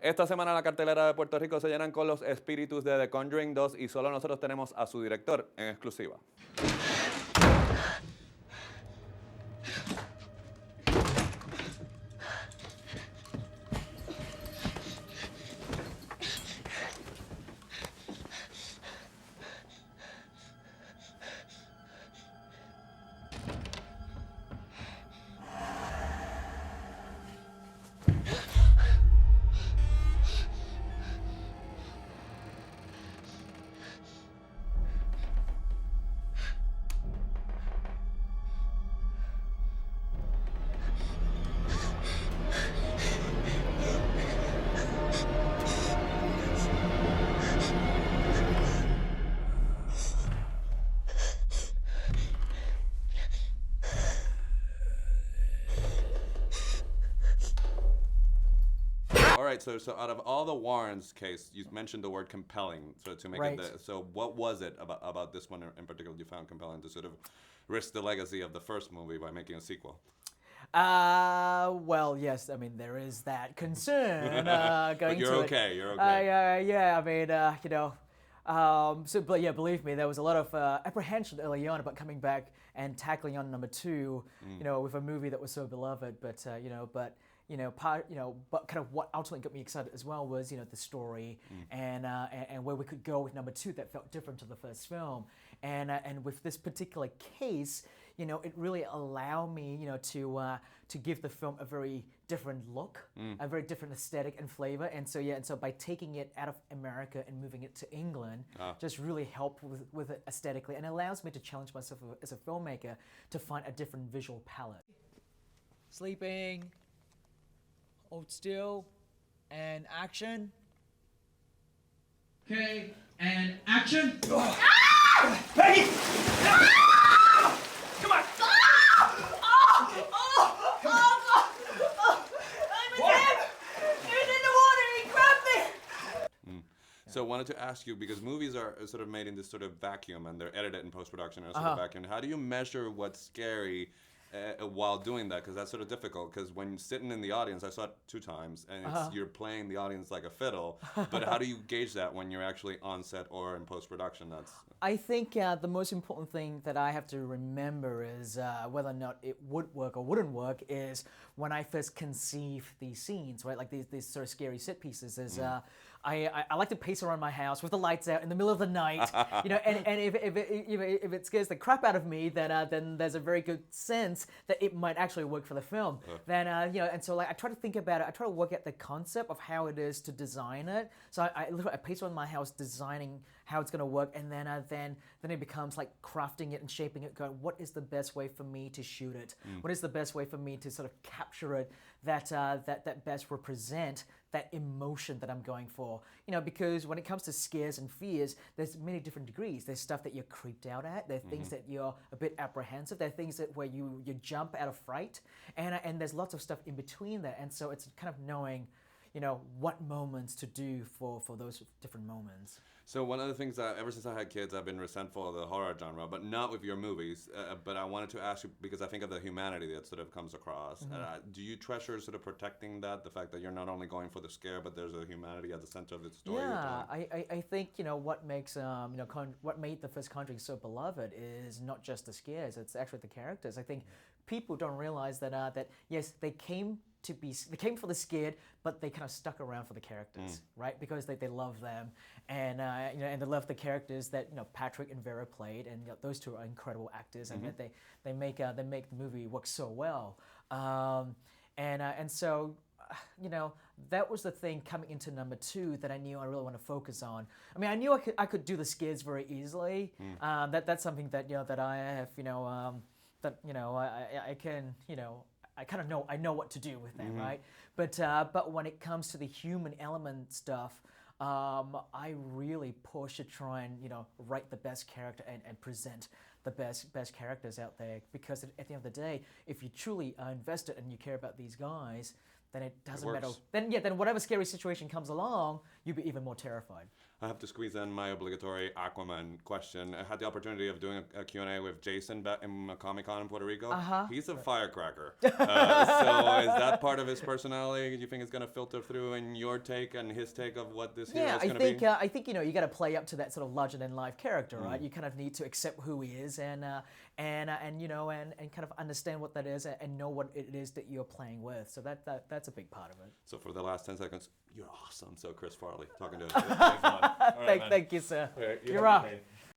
Esta semana la cartelera de Puerto Rico se llenan con los espíritus de The Conjuring 2 y solo nosotros tenemos a su director en exclusiva. All right, so out of all the Warrens case, you mentioned the word compelling. So to make Right. so what was it about this one in particular you found compelling to sort of risk the legacy of the first movie by making a sequel? Well, yes. I mean, there is that concern But going you're to okay. it. You're okay. Yeah. I mean, but yeah, believe me, there was a lot of apprehension early on about coming back and tackling on number two. With a movie that was so beloved. But but kind of what ultimately got me excited as well was the story and where we could go with number two that felt different to the first film. And with this particular case, it really allowed me, to give the film a very different look, a very different aesthetic and flavor. And so by taking it out of America and moving it to England, just really helped with it aesthetically, and allows me to challenge myself as a filmmaker to find a different visual palette. Sleeping, hold still, and action. Okay, and action. Peggy! Come on! So I wanted to ask you, because movies are sort of made in this sort of vacuum and they're edited in post-production in a sort of vacuum. How do you measure what's scary while doing that? Because that's sort of difficult, because when sitting in the audience, I saw it 2 times, and you're playing the audience like a fiddle. But how do you gauge that when you're actually on set or in post-production? I think the most important thing that I have to remember is whether or not it would work or wouldn't work is when I first conceive these scenes, right? Like these sort of scary set pieces. I like to pace around my house with the lights out in the middle of the night, and if it scares the crap out of me, then there's a very good sense that it might actually work for the film. Then and so like I try to think about it. I try to work out the concept of how it is to design it. So I literally pace around my house designing how it's going to work, and then it becomes like crafting it and shaping it, going, what is the best way for me to shoot it? What is the best way for me to sort of capture it that best represent that emotion that I'm going for? Because when it comes to scares and fears, there's many different degrees. There's stuff that you're creeped out at. There are things that you're a bit apprehensive. There are things where you jump out of fright, and there's lots of stuff in between there. And so it's kind of knowing what moments to do for those different moments. So one of the things that ever since I had kids, I've been resentful of the horror genre, but not with your movies. But I wanted to ask you, because I think of the humanity that sort of comes across. Do you treasure sort of protecting that, the fact that you're not only going for the scare, but there's a humanity at the center of the story? Yeah, I think what makes what made the first Conjuring so beloved is not just the scares; it's actually the characters. I think people don't realize that yes, they came for the scared, but they kind of stuck around for the characters, right? Because they love them, and and they love the characters that Patrick and Vera played, and those two are incredible actors, and that they make the movie work so well, and so that was the thing coming into number two that I knew I really want to focus on. I mean, I knew I could do the scares very easily. That's something that that I have I can I kind of know what to do with that, right? But when it comes to the human element stuff, I really push to try and write the best character and present the best characters out there, because at the end of the day, if you truly are invested and you care about these guys, then it doesn't matter. Then whatever scary situation comes along, you'll be even more terrified. I have to squeeze in my obligatory Aquaman question. I had the opportunity of doing a Q&A with Jason in Comic-Con in Puerto Rico. He's a firecracker. So is that part of his personality? Do you think it's going to filter through in your take and his take of what this hero is going to be? I think you got to play up to that sort of larger than life character, right? You kind of need to accept who he is and kind of understand what that is and know what it is that you're playing with. So that's a big part of it. So for the last 10 seconds, you're awesome. So Chris Farley talking to us. Thank you, sir. Thank you, sir. You're off.